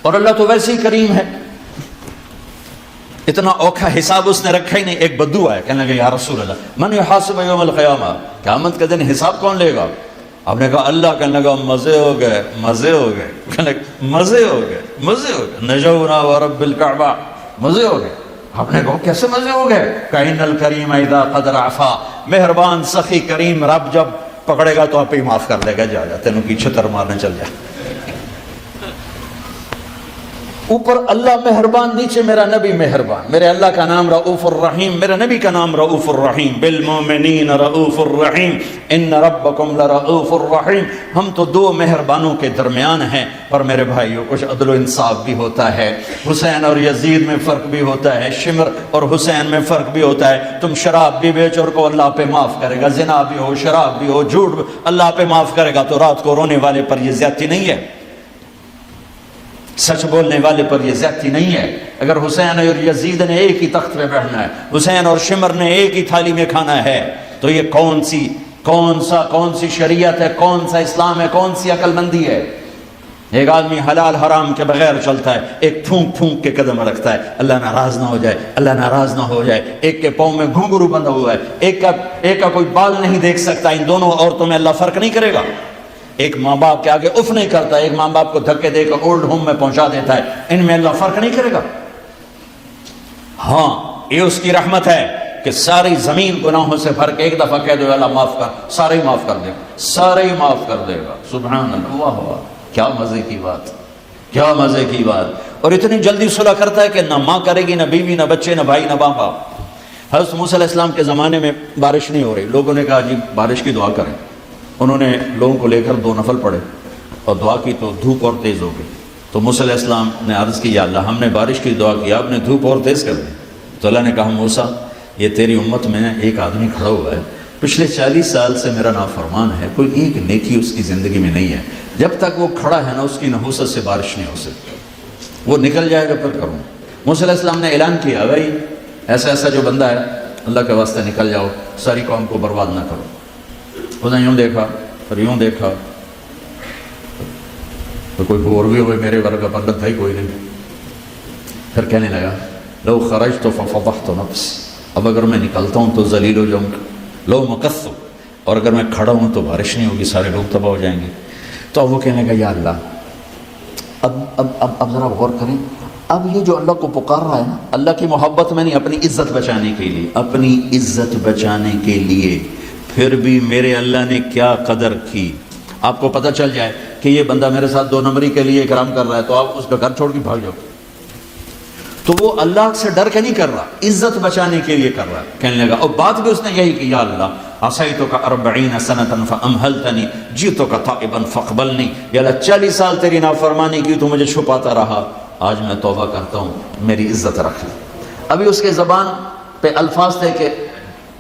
اور اللہ تو ویسے ہی کریم ہے، اتنا اوکھا حساب اس نے رکھا ہی نہیں۔ ایک بدو آیا، کہنے لگا یا رسول اللہ من یحاسب یوم القیامہ، قیامت کے دن حساب کون لے گا؟ آپ نے کہا اللہ۔ کہنے لگا مزے ہو گئے، مزے ہو گئے، کہنے لگا مزے ہو گئے، مزے ہو گئے، نجونا ورب الکعبہ، مزے ہو گئے۔ آپ نے کہا کیسے مزے ہو گئے؟ کائن الکریم اذا قد عفا، مہربان سخی کریم رب جب پکڑے گا تو آپ ہی معاف کر دے گا، جا جا تینوں کی چھتر مارنے چل جا۔ اوپر اللہ مہربان، نیچے میرا نبی مہربان۔ میرے اللہ کا نام رؤوف الرحیم، میرے نبی کا نام رؤوف الرحیم، بالمؤمنین رؤوف الرحیم ان ربکم لرؤوف الرحیم۔ ہم تو دو مہربانوں کے درمیان ہیں، پر میرے بھائیوں کچھ عدل و انصاف بھی ہوتا ہے۔ حسین اور یزید میں فرق بھی ہوتا ہے، شمر اور حسین میں فرق بھی ہوتا ہے۔ تم شراب بھی بیچ اور کو اللہ پہ معاف کرے گا، زنا بھی ہو، شراب بھی ہو، جھوٹ بھی اللہ پہ معاف کرے گا، تو رات کو رونے والے پر یہ زیادتی نہیں ہے، سچ بولنے والے پر یہ زیادتی نہیں ہے۔ اگر حسین اور یزید نے ایک ہی تخت پہ بیٹھنا ہے، حسین اور شمر نے ایک ہی تھالی میں کھانا ہے، تو یہ کون سی شریعت ہے، کون سا اسلام ہے، کون سی عقل مندی ہے؟ ایک آدمی حلال حرام کے بغیر چلتا ہے، ایک پھونک پھونک کے قدم رکھتا ہے، اللہ ناراض نہ ہو جائے، اللہ ناراض نہ ہو جائے۔ ایک کے پاؤں میں گھنگرو بندھا ہوا ہے، ایک کا کوئی بال نہیں دیکھ سکتا۔ ان دونوں عورتوں میں اللہ فرق نہیں کرے گا۔ ایک ماں باپ کے آگے اف نہیں کرتا، ایک ماں باپ کو دھکے دے کر اولڈ ہوم میں پہنچا دیتا ہے، ان میں اللہ فرق نہیں کرے گا۔ ہاں یہ اس کی رحمت ہے کہ ساری زمین گناہوں سے بھر کے ایک دفعہ کہہ دو اللہ معاف کر، سارے ہی معاف کر دے گا، سارے ہی معاف کر دے گا۔ سبحان اللہ، واہ واہ، کیا مزے کی بات، کیا مزے کی بات۔ اور اتنی جلدی صلح کرتا ہے کہ نہ ماں کرے گی، نہ بیوی، نہ بچے، نہ بھائی، نہ باپ۔ حضرت موسیٰ علیہ السلام کے زمانے میں بارش نہیں ہو رہی، لوگوں نے کہا جی بارش کی دعا کریں۔ انہوں نے لوگوں کو لے کر 2 نفل پڑھے اور دعا کی تو دھوپ اور تیز ہو گئی۔ تو موسیٰ علیہ السلام نے عرض کی یا اللہ ہم نے بارش کی دعا کی، آپ نے دھوپ اور تیز کر دی۔ تو اللہ نے کہا موسیٰ یہ تیری امت میں ایک آدمی کھڑا ہوا ہے، پچھلے 40 سال سے میرا نافرمان ہے، کوئی ایک نیکی اس کی زندگی میں نہیں ہے، جب تک وہ کھڑا ہے نا اس کی نحوست سے بارش نہیں ہو سکتی، وہ نکل جائے گا پھر کروں۔ موسیٰ علیہ السلام نے اعلان کیا بھائی ایسا ایسا جو بندہ ہے اللہ کے واسطے نکل جاؤ، ساری قوم کو برباد نہ کرو۔ اس نے یوں دیکھا پھر یوں دیکھا، تو کوئی اور بھی ہوئے میرے ورگا پنڈت بھائی کوئی نہیں۔ پھر کہنے لگا لو خرجت ففضحت نفسی، اب اگر میں نکلتا ہوں تو ذلیل ہو جاؤں گا، لو مکثت، اور اگر میں کھڑا ہوں تو بارش نہیں ہوگی، سارے لوگ تباہ ہو جائیں گے۔ تو اب وہ کہنے لگا یا اللہ اب ذرا غور کریں، اب یہ جو اللہ کو پکار رہا ہے نا، اللہ کی محبت میں نہیں، اپنی عزت بچانے کے لیے، اپنی عزت بچانے کے لیے، پھر بھی میرے اللہ نے کیا قدر کی۔ آپ کو پتہ چل جائے کہ یہ بندہ میرے ساتھ 2 نمبری کے لیے اکرام کر رہا ہے تو آپ اس کا گھر چھوڑ کے بھاگ جاؤ۔ تو وہ اللہ سے ڈر کے نہیں کر رہا، عزت بچانے کے لیے کر رہا ہے۔ کہنے لگا اور بات بھی اس نے یہی کی یا اللہ عصیتک 40 سنة فامہلتنی جئتک تائبا فاقبلنی، یا اللہ 40 سال تیری نافرمانی کی تو مجھے چھپاتا رہا، آج میں توبہ کرتا ہوں، میری عزت رکھ لی۔ ابھی اس کے زبان پہ الفاظ تھے کہ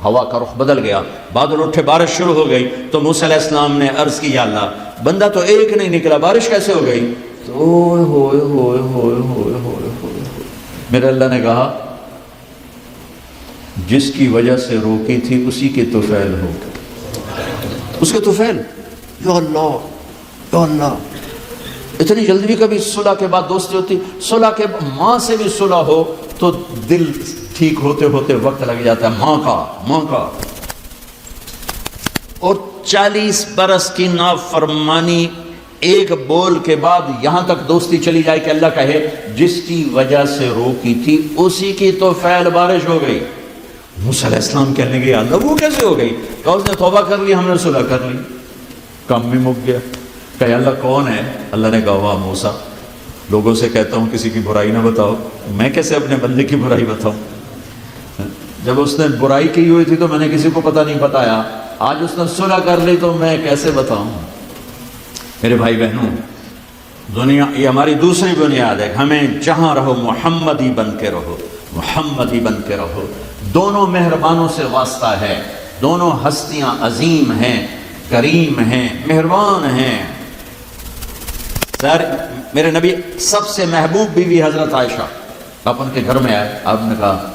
ہوا کا رخ بدل گیا، بادل اٹھے، بارش شروع ہو گئی۔ تو موسیٰ علیہ السلام نے عرض کی یا اللہ بندہ تو ایک نہیں نکلا، بارش کیسے ہو گئی؟ تو ہوئے ہوئے ہوئے ہوئے ہوئے ہوئے، میرے اللہ نے کہا جس کی وجہ سے روکی تھی اسی کے طفیل ہو گئے، اس کے طفیل۔ یا اللہ یا اللہ، اتنی جلدی بھی کبھی صلح کے بعد دوستی ہوتی؟ صلح کے ماں سے بھی صلح ہو تو دل ٹھیک ہوتے ہوتے وقت لگ جاتا ہے، ماں کا۔ اور 40 برس کی نافرمانی ایک بول کے بعد یہاں تک دوستی چلی جائے کہ اللہ کہے جس کی وجہ سے روکی تھی اسی کی تو فعل بارش ہو گئی۔ موسیٰ علیہ السلام کہنے لگے اللہ وہ کیسے ہو گئی؟ کہا اس نے توبہ کر لی، ہم نے صلح کر لی، کام بھی مک گیا۔ کہ اللہ کون ہے؟ اللہ نے کہا واہ موسیٰ، لوگوں سے کہتا ہوں کسی کی برائی نہ بتاؤ، میں کیسے اپنے بندے کی برائی بتاؤں؟ جب اس نے برائی کی ہوئی تھی تو میں نے کسی کو پتہ نہیں بتایا، آج اس نے صلح کر لی تو میں کیسے بتاؤں؟ میرے بھائی بہنوں، دنیا یہ ہماری دوسری بنیاد ہے، ہمیں جہاں رہو محمدی بن کے رہو، محمدی بن کے رہو۔ دونوں مہربانوں سے واسطہ ہے، دونوں ہستیاں عظیم ہیں، کریم ہیں، مہربان ہیں۔ میرے نبی سب سے محبوب بیوی حضرت عائشہ، آپ ان کے گھر میں آئے، آپ نے کہا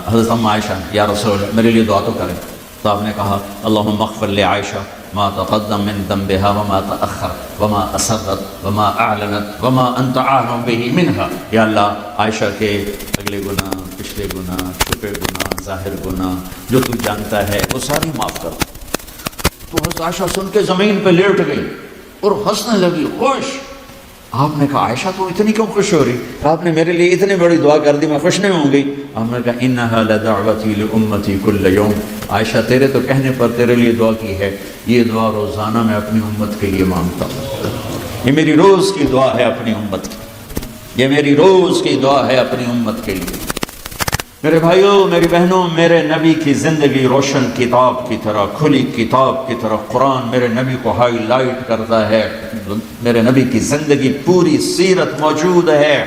حضرت ام عائشہ یا رسول اللہ میرے لیے دعا تو کریں۔ تو آپ نے کہا اللہم اغفر لعائشہ ما تقدم من ذنبها وما تأخر وما أسرت وما أعلنت وما أنت أعلم به منها. یا اللہ عائشہ کے اگلے گناہ، پچھلے گناہ، چھپے گناہ، ظاہر گناہ جو تو جانتا ہے وہ ساری معاف کر. تو حضرت عائشہ سن کے زمین پہ لیٹ گئی اور ہنسنے لگی، خوش. آپ نے کہا عائشہ تو اتنی کیوں خوش ہو رہی؟ آپ نے میرے لیے اتنی بڑی دعا کر دی، میں خوش نہیں ہوں گی؟ آپ نے کہا انہا لدعوتی لامتی کل یوم. عائشہ تیرے تو کہنے پر تیرے لیے دعا کی ہے، یہ دعا روزانہ میں اپنی امت کے لیے مانگتا ہوں. یہ میری روز کی دعا ہے اپنی امت کی، یہ میری روز کی دعا ہے اپنی امت کے لیے. میرے بھائیوں، میری بہنوں، میرے نبی کی زندگی روشن کتاب کی طرح، کھلی کتاب کی طرح. قرآن میرے نبی کو ہائی لائٹ کرتا ہے. میرے نبی کی زندگی پوری سیرت موجود ہے.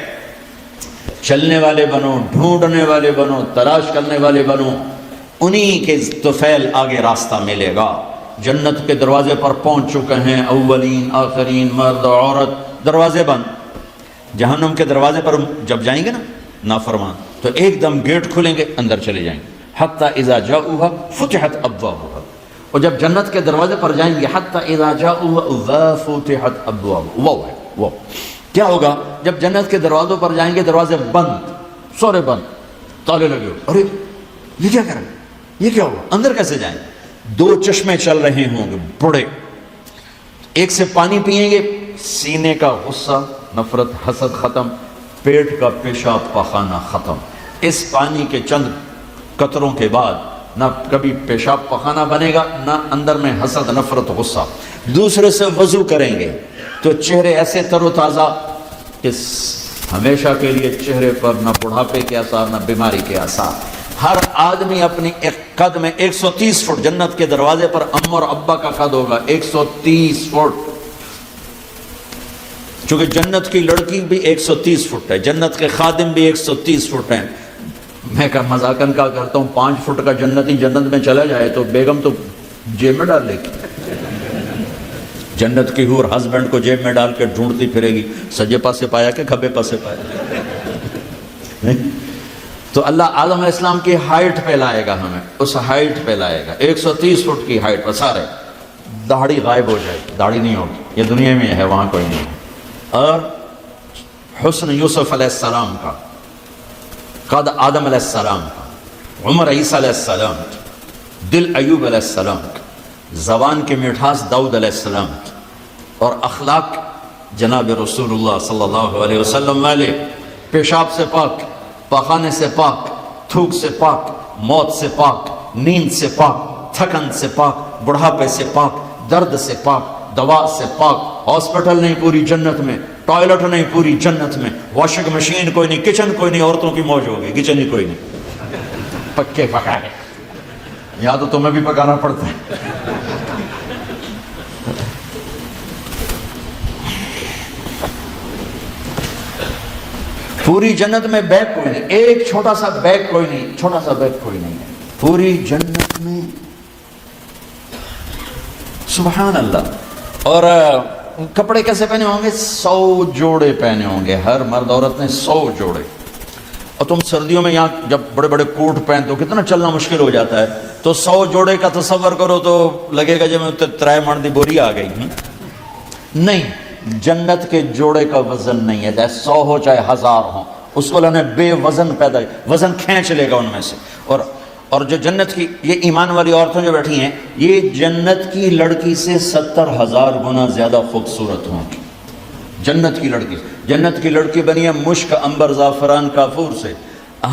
چلنے والے بنو، ڈھونڈنے والے بنو، تلاش کرنے والے بنو، انہی کے طفیل آگے راستہ ملے گا. جنت کے دروازے پر پہنچ چکے ہیں، اولین آخرین، مرد عورت. دروازے بند. جہنم کے دروازے پر جب جائیں گے نا نافرمان، تو ایک دم گیٹ کھلیں گے، اندر چلے جائیں گے. حتی اذا جاؤوها فتحت ابوابها. اور جب جنت کے دروازے پر جائیں گے، حتی اذا جاؤوها فتحت ابوابها. وہ کیا ہوگا جب جنت کے دروازوں پر جائیں گے؟ دروازے بند، سورے بند، تالے لگے. ارے یہ کیا کریں، یہ کیا ہوگا، اندر کیسے جائیں؟ دو چشمے چل رہے ہوں گے بڑے، ایک سے پانی پیئیں گے، سینے کا غصہ، نفرت، حسد ختم، پیٹ کا پیشاب پخانہ ختم. اس پانی کے چند قطروں کے بعد نہ کبھی پیشاب پخانہ بنے گا، نہ اندر میں حسد، نفرت، غصہ. دوسرے سے وضو کریں گے تو چہرے ایسے تر و تازہ کہ ہمیشہ کے لیے چہرے پر نہ بڑھاپے کے آثار نہ بیماری کے آثار. ہر آدمی اپنی ایک قد میں 130 فٹ، جنت کے دروازے پر ام اور ابا کا قد ہوگا 130 فٹ. چونکہ جنت کی لڑکی بھی 130 فٹ ہے، جنت کے خادم بھی 130 فٹ ہیں. میں کہا مذاقن کا کرتا ہوں، 5 فٹ کا جنتی جنت میں چلا جائے تو بیگم تو جیب میں ڈال لے گی. جنت کی حور ہسبینڈ کو جیب میں ڈال کے ڈھونڈتی پھرے گی، سجے پاسے پایا کہ کھبے پاسے پایا. تو اللہ آدم علیہ السلام کی ہائٹ پہ لائے گا، ہمیں اس ہائٹ پہ لائے گا، 130 فٹ کی ہائٹ پر. سارے داڑھی غائب ہو جائے گی، داڑھی نہیں ہوگی. یہ دنیا میں ہے، وہاں کوئی نہیں ہے. اور حسن یوسف علیہ السلام کا، قد آدم علیہ السلام کا، عمر عیسیٰ علیہ السلام کا، دل ایوب علیہ السلام کا، زبان کی مٹھاس داؤد علیہ السلام کی، اور اخلاق جناب رسول اللہ صلی اللہ علیہ وسلم والے. پیشاب سے پاک، پخانے سے پاک، تھوک سے پاک، موت سے پاک، نیند سے پاک، تھکن سے پاک، بڑھاپے سے پاک، درد سے پاک، دوا سے پاک. ہاسپٹل نہیں پوری جنت میں، ٹوائلٹ نہیں پوری جنت میں، واشنگ مشین کوئی نہیں، کچن کوئی نہیں. عورتوں کی موج ہوگی، کچن ہی کوئی نہیں. پکے پکائے، یا تو تمہیں بھی پکانا پڑتا ہے. پوری جنت میں بیگ کوئی نہیں، ایک چھوٹا سا بیگ کوئی نہیں، چھوٹا سا بیگ کوئی نہیں ہے پوری جنت میں. سبحان اللہ. اور کپڑے کیسے پہنے ہوں گے؟ 100 جوڑے پہنے ہوں گے، ہر مرد عورت نے 100 جوڑے. اور تم سردیوں میں یہاں جب بڑے بڑے کوٹ پہنتے ہو کتنا چلنا مشکل ہو جاتا ہے، تو 100 جوڑے کا تصور کرو تو لگے گا جب ترائے من دی بوری آ گئی. نہیں، جنت کے جوڑے کا وزن نہیں ہے، چاہے 100 ہو چاہے 1000 ہو، اس کو اللہ نے بے وزن پیدا، وزن کھینچ لے گا ان میں سے. اور جو جنت کی یہ ایمان والی عورتیں جو بیٹھی ہیں، یہ جنت کی لڑکی سے 70,000 گنا زیادہ خوبصورت ہوں گی. جنت کی لڑکی بنی ہے مشک، عنبر، زعفران، کافور سے.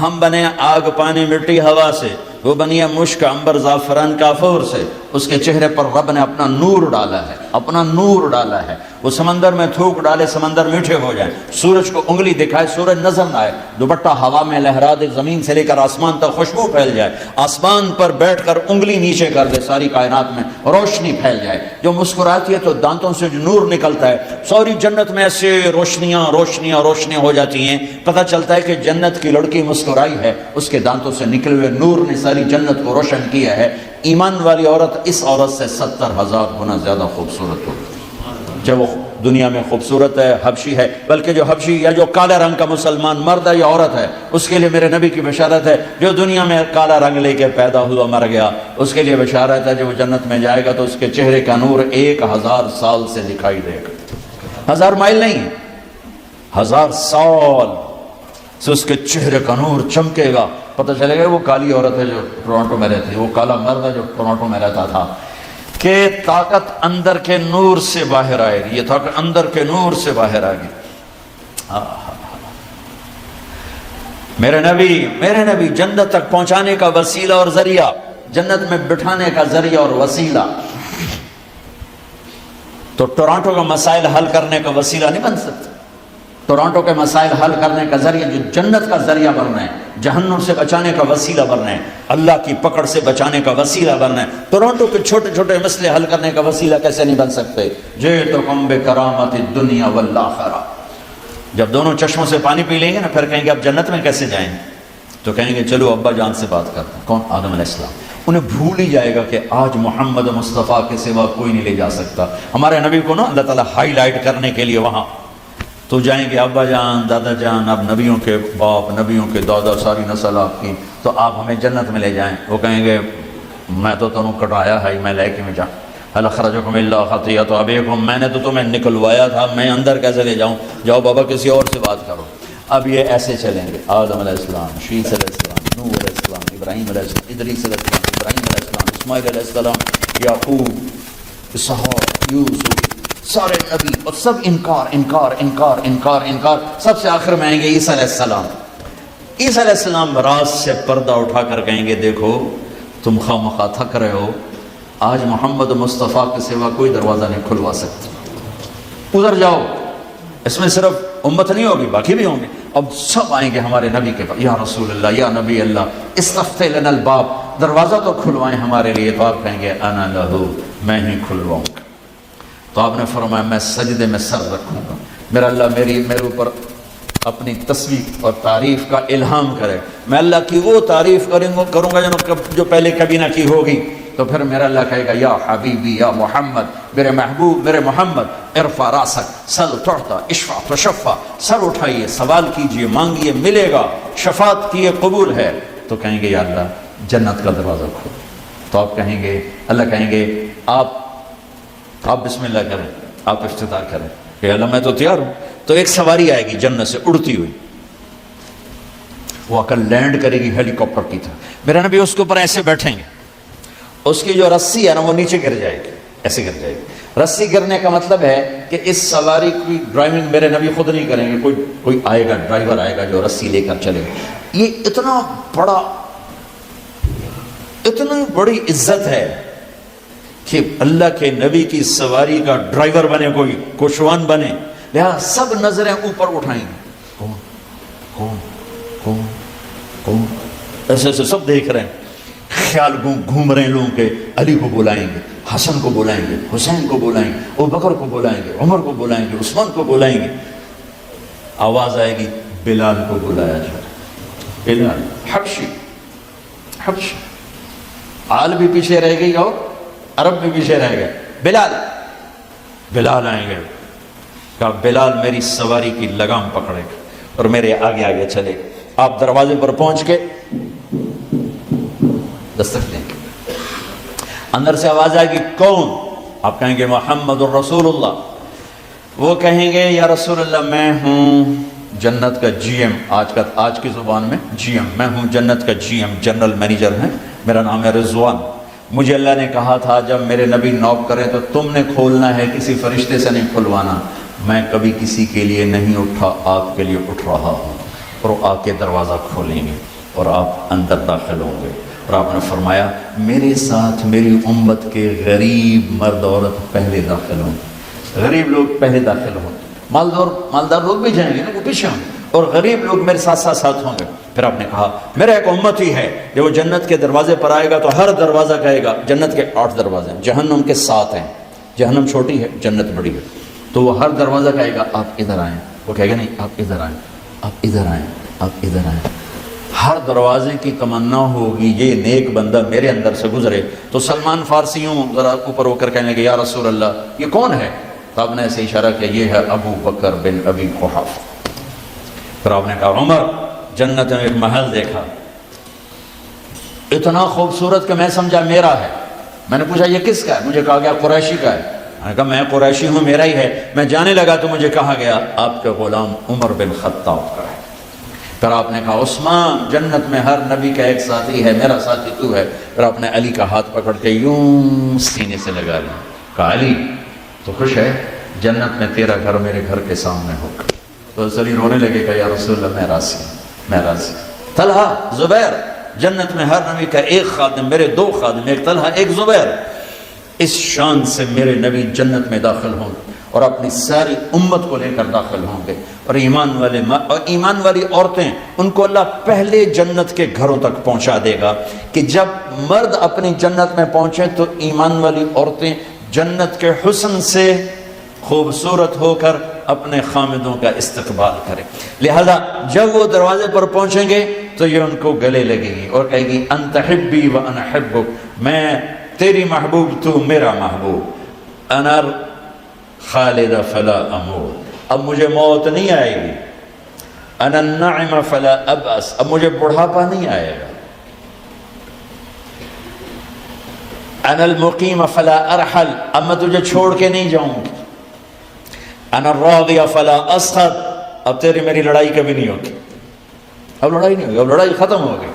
ہم بنے آگ، پانی، مٹی، ہوا سے. وہ بنی ہے مشک، عنبر، زعفران، کافور سے. اس کے چہرے پر رب نے اپنا نور ڈالا ہے، اپنا نور ڈالا ہے. وہ سمندر میں تھوک ڈالے، سمندر میٹھے ہو جائیں. سورج کو انگلی دکھائے، سورج نظر نہ آئے. دوپٹہ ہوا میں لہرا دے، زمین سے لے کر آسمان تک خوشبو پھیل جائے. آسمان پر بیٹھ کر انگلی نیچے کر دے، ساری کائنات میں روشنی پھیل جائے. جو مسکراتی ہے تو دانتوں سے جو نور نکلتا ہے. ساری جنت میں ایسے روشنیاں روشنیاں روشنیاں ہو جاتی ہیں، پتہ چلتا ہے کہ جنت کی لڑکی مسکرائی ہے، اس کے دانتوں سے نکلے ہوئے نور نے ساری جنت کو روشن کیا ہے. ایمان والی عورت اس عورت سے 70,000 گنا زیادہ خوبصورت ہوگی. چاہے وہ دنیا میں خوبصورت ہے، حبشی ہے، بلکہ جو حبشی یا جو کالے رنگ کا مسلمان مرد ہے یا عورت ہے، اس کے لیے میرے نبی کی بشارت ہے، جو دنیا میں کالا رنگ لے کے پیدا ہوا مر گیا، اس کے لیے بشارت ہے، جو وہ جنت میں جائے گا تو اس کے چہرے کا نور 1000 سال سے دکھائی دے گا۔ 1000 مائل نہیں، 1000 سال سے اس کے چہرے کا نور چمکے گا۔ پتہ چلے گا وہ کالی عورت ہے جو ٹورانٹو میں رہتی ہے، وہ کالا مرد ہے جو ٹورانٹو میں رہتا تھا، کہ طاقت اندر کے نور سے باہر آئے گی، یہ طاقت اندر کے نور سے باہر آئے گی۔ میرے نبی جنت تک پہنچانے کا وسیلہ اور ذریعہ، جنت میں بٹھانے کا ذریعہ اور وسیلہ، تو ٹورانٹو کا مسائل حل کرنے کا وسیلہ نہیں بن سکتا۔ ٹورانٹو کے مسائل حل کرنے کا ذریعہ جو جنت کا ذریعہ بننا ہے، جہنم سے بچانے کا وسیلہ بننا ہے، اللہ کی پکڑ سے بچانے کا وسیلہ بننا ہے، ٹورانٹو کے چھوٹے چھوٹے مسئلے حل کرنے کا وسیلہ کیسے نہیں بن سکتے؟ جئتکم بکرامت الدنیا والآخرہ۔ جب دونوں چشموں سے پانی پی لیں گے نا، پھر کہیں گے اب جنت میں کیسے جائیں؟ تو کہیں گے چلو ابا جان سے بات کرتے ہیں۔ کون؟ آدم علیہ السلام۔ انہیں بھول ہی جائے گا کہ آج محمد مصطفیٰ کے سوا کوئی نہیں لے جا سکتا۔ ہمارے نبی کو نا اللہ تعالیٰ ہائی لائٹ کرنے کے لیے وہاں تو جائیں گے، ابا جان، دادا جان، اب نبیوں کے باپ، نبیوں کے دادا، ساری نسل آپ کی، تو آپ ہمیں جنت میں لے جائیں۔ وہ کہیں گے میں تو تمہیں کٹایا ہے، میں لے کے میں جاؤں، هل اخرجکم الا خطیۃ ابیکم، میں نے تو تمہیں نکلوایا تھا، میں اندر کیسے لے جاؤں؟ جاؤ بابا کسی اور سے بات کرو۔ اب یہ ایسے چلیں گے، آدم علیہ السلام، شیث علیہ السلام، نوح علیہ السلام، ابراہیم علیہ السلام، ادریس علیہ السلام، ابراہیم علیہ السلام، اسماعیل علیہ السلام، یعقوب، اسحاق، یوسف، سارے نبی، اور سب انکار انکار انکار انکار انکار۔ سب سے آخر میں آئیں گے عیسیٰ علیہ السلام۔ عیسیٰ علیہ السلام راز سے پردہ اٹھا کر کہیں گے دیکھو تم خواہ تھک رہے ہو، آج محمد مصطفیٰ کے سوا کوئی دروازہ نہیں کھلوا سکتا، ادھر جاؤ۔ اس میں صرف امت نہیں ہوگی، باقی بھی ہوں گے۔ اب سب آئیں گے ہمارے نبی کے پاس، یا رسول اللہ، یا نبی اللہ، استفتح لنا الباب، دروازہ تو کھلوائیں ہمارے لیے۔ تو آپ کہیں گے انا لہو، میں ہی کھلواؤں گا۔ تو آپ نے فرمایا میں سجدے میں سر رکھوں گا، میرا اللہ میرے اوپر اپنی تصویر اور تعریف کا الہام کرے، میں اللہ کی وہ تعریف کروں گا جو پہلے کبھی نہ کی ہوگی۔ تو پھر میرا اللہ کہے گا یا حبیبی یا محمد، میرے محبوب میرے محمد، ارفع راسک سل تعطا اشفع تشفع، سر اٹھائیے سوال کیجئے مانگیے ملے گا، شفاعت کیے قبول ہے۔ تو کہیں گے یا اللہ جنت کا دروازہ کھول۔ تو آپ کہیں گے، اللہ کہیں گے آپ بسم اللہ کریں، آپ افتتاح کریں کہ اللہ میں تو تیار ہوں۔ تو ایک سواری آئے گی جنت سے اڑتی ہوئی، وہ آ کر لینڈ کرے گی ہیلی کاپٹر کی طرح، میرا نبی اس کے اوپر ایسے بیٹھیں گے، اس کی جو رسی ہے نا وہ نیچے گر جائے گی، ایسے گر جائے گی۔ رسی گرنے کا مطلب ہے کہ اس سواری کی ڈرائیونگ میرے نبی خود نہیں کریں گے، کوئی آئے گا، ڈرائیور آئے گا جو رسی لے کر چلے گا۔ یہ اتنا بڑی عزت ہے کہ اللہ کے نبی کی سواری کا ڈرائیور بنے، کوئی کوشوان بنے، لہذا سب نظریں اوپر اٹھائیں گے، کون کون کون کون، ایسے ایسے سب دیکھ رہے ہیں، خیال گھوم رہے ہیں لوگوں کے، علی کو بلائیں گے، حسن کو بلائیں گے، حسین کو بلائیں گے، ابوبکر کو بلائیں گے، عمر کو بلائیں گے، عثمان کو بلائیں گے۔ آواز آئے گی بلال کو بلایا جائے، بلال حبشی، آل بھی پیچھے رہ گئی اور عرب بھی پیچھے رہ گئے، بلال آئیں گے، کہا بلال میری سواری کی لگام پکڑے گا اور میرے آگے آگے چلے گا۔ آپ دروازے پر پہنچ کے دستک دیں گے، اندر سے آواز آئے گی کون؟ آپ کہیں گے محمد الرسول اللہ۔ وہ کہیں گے یا رسول اللہ میں ہوں جنت کا جی ایم، آج کی زبان میں جی ایم، میں ہوں جنت کا جی ایم، جنرل مینیجر ہے، میرا نام ہے رضوان، مجھے اللہ نے کہا تھا جب میرے نبی نوک کرے تو تم نے کھولنا ہے، کسی فرشتے سے نہیں کھلوانا، میں کبھی کسی کے لیے نہیں اٹھا، آپ کے لیے اٹھ رہا ہوں، اور وہ آ کے دروازہ کھولیں گے اور آپ اندر داخل ہوں گے۔ اور آپ نے فرمایا میرے ساتھ میری امت کے غریب مرد عورت پہلے داخل ہوں، غریب لوگ پہلے داخل ہوں، مالدار لوگ بھی جائیں گے نا، وہ پیچھے ہوں، اور غریب لوگ میرے ساتھ ہوں گے۔ پھر آپ نے کہا میرا ایک امت ہی ہے جب وہ جنت کے دروازے پر آئے گا تو ہر دروازہ کہے گا، جنت کے 8 دروازے ہیں، جہنم کے 7 ہیں، جہنم چھوٹی ہے جنت بڑی ہے، تو وہ ہر دروازہ کہے گا آپ ادھر آئیں، وہ کہے گا نہیں آپ ادھر آئیں، آپ ادھر آئیں، آپ ادھر آئیں۔ ہر دروازے کی تمنا ہوگی یہ نیک بندہ میرے اندر سے گزرے۔ تو سلمان فارسی ہوں ذرا اوپر ہو کر کہنے لگے یا رسول اللہ یہ کون ہے؟ تو آپ نے ایسے اشارہ کیا یہ ہے ابو بکر بن ابی قحافہ۔ پھر آپ نے کہا عمر جنت میں ایک محل دیکھا اتنا خوبصورت کہ میں سمجھا میرا ہے۔ میں نے پوچھا یہ کس کا ہے؟ مجھے کہا گیا قریشی کا ہے۔ میں نے کہا میں قریشی ہوں، میرا ہی ہے۔ میں جانے لگا تو مجھے کہا گیا آپ کے غلام عمر بن خطاب کا ہے۔ پھر آپ نے کہا عثمان جنت میں ہر نبی کا ایک ساتھی ہے، میرا ساتھی تو ہے۔ پھر آپ نے علی کا ہاتھ پکڑ کے یوں سینے سے لگا لیا، کہا علی تو خوش ہے جنت میں تیرا گھر میرے گھر کے سامنے ہوگا۔ تو علی رونے لگے کہ یا رسول اللہ میں راضی ہوں، میں راضی ہوں۔ طلحہ زبیر جنت میں ہر نبی کا ایک خادم، میرے دو خادم، ایک طلحہ ایک زبیر، اس شان سے میرے نبی جنت میں داخل ہوں اور اپنی ساری امت کو لے کر داخل ہوں گے۔ اور ایمان والی عورتیں ان کو اللہ پہلے جنت کے گھروں تک پہنچا دے گا کہ جب مرد اپنی جنت میں پہنچے تو ایمان والی عورتیں جنت کے حسن سے خوبصورت ہو کر اپنے خامدوں کا استقبال کریں۔ لہذا جب وہ دروازے پر پہنچیں گے تو یہ ان کو گلے لگے گی اور کہے گی انت حبی و انا حبک، میں تیری محبوب تو میرا محبوب، انا خالد فلا اموت، اب مجھے موت نہیں آئے گی، انا النعم فلا ابأس، اب مجھے بڑھاپا نہیں آئے گا، انا المقیم فلا ارحل، اب میں تجھے چھوڑ کے نہیں جاؤں گی، انا الراضی فلا اسخط، اب تیری میری لڑائی کبھی نہیں ہوگی، اب لڑائی نہیں ہوگی، اب لڑائی ختم ہو گئی۔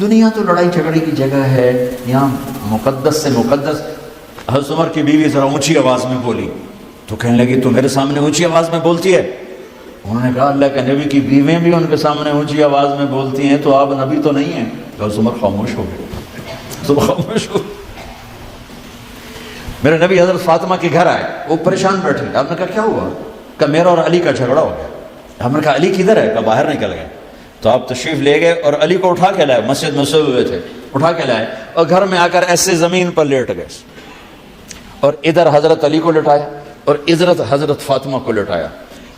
دنیا تو لڑائی جھگڑے کی جگہ ہے، یہاں مقدس سے مقدس۔ حضرت عمر کی بیوی ذرا اونچی آواز میں بولی تو کہنے لگی تو میرے سامنے اونچی آواز میں بولتی ہے؟ انہوں نے کہا اللہ کے نبی کی بیویاں بھی ان کے سامنے اونچی آواز میں بولتی ہیں تو آپ نبی تو نہیں ہیں۔ حضرت عمر خاموش ہو گئے، خاموش ہو۔ میرے نبی حضرت فاطمہ کے گھر آئے، وہ پریشان بیٹھے، آپ نے کہا کیا ہوا؟ کہ میرا اور علی کا جھگڑا ہو گیا۔ ہم نے کہا علی کدھر ہے؟ کہ باہر نکل گئے۔ تو آپ تشریف لے گئے اور علی کو اٹھا کے لائے، مسجد میں سوئے ہوئے تھے، اٹھا کے لائے اور گھر میں آ کر ایسے زمین پر لیٹ گئے اور ادھر حضرت علی کو لٹایا اور ادھر حضرت فاطمہ کو لٹایا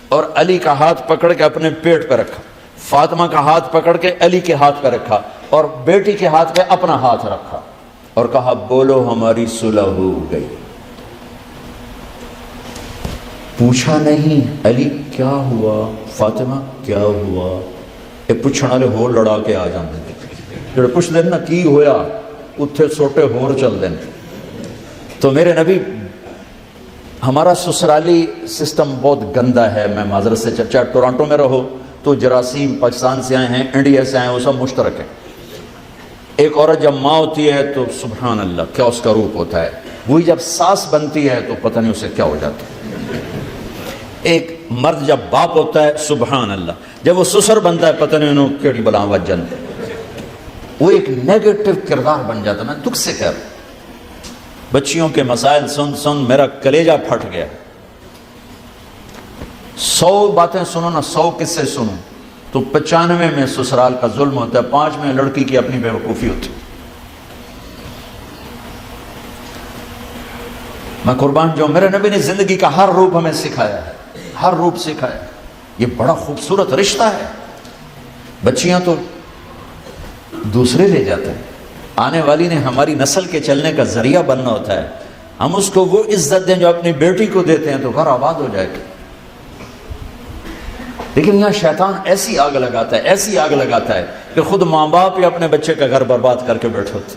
اور علی کا ہاتھ پکڑ کے اپنے پیٹ پہ رکھا، فاطمہ کا ہاتھ پکڑ کے علی کے ہاتھ پہ رکھا اور بیٹی کے ہاتھ پہ اپنا ہاتھ رکھا اور کہا بولو ہماری صلح ہو گئی۔ پوچھا نہیں علی کیا ہوا، فاطمہ کیا ہوا، یہ پوچھنے والے ہور لڑا کے آ جاندے جڑے پوچھ دین نا کی ہویا اتھے سوٹے ہور چل دین۔ تو میرے نبی ہمارا سسرالی سسٹم بہت گندا ہے، میں معذرت سے چاہے ٹورانٹو میں رہو تو جراثیم پاکستان سے آئے ہیں، انڈیا سے آئے ہیں، وہ سب مشترک ہیں۔ ایک عورت جب ماں ہوتی ہے تو سبحان اللہ کیا اس کا روپ ہوتا ہے، وہی جب ساس بنتی ہے تو پتہ نہیں اسے کیا ہو جاتا ہے۔ ایک مرد جب باپ ہوتا ہے سبحان اللہ، جب وہ سسر بنتا ہے پتہ نہیں انہوں کیڑی بلا وجن، وہ ایک نیگیٹو کردار بن جاتا ہے۔ میں دکھ سے کہہ رہا ہوں، بچیوں کے مسائل سن سن میرا کلیجہ پھٹ گیا۔ 100 باتیں سنو نا، 100 قصے سنو تو 95 میں سسرال کا ظلم ہوتا ہے، 5 میں لڑکی کی اپنی بے وقوفی ہوتی ہے۔ میں قربان جو میرے نبی نے زندگی کا ہر روپ ہمیں سکھایا ہے، ہر روپ سکھایا ہے۔ یہ بڑا خوبصورت رشتہ ہے۔ بچیاں تو دوسرے لے جاتے ہیں، آنے والی نے ہماری نسل کے چلنے کا ذریعہ بننا ہوتا ہے، ہم اس کو وہ عزت دیں جو اپنی بیٹی کو دیتے ہیں تو گھر آباد ہو جائے گا۔ لیکن یہاں شیطان ایسی آگ لگاتا ہے، ایسی آگ لگاتا ہے کہ خود ماں باپ ہی اپنے بچے کا گھر برباد کر کے بیٹھے ہوتے۔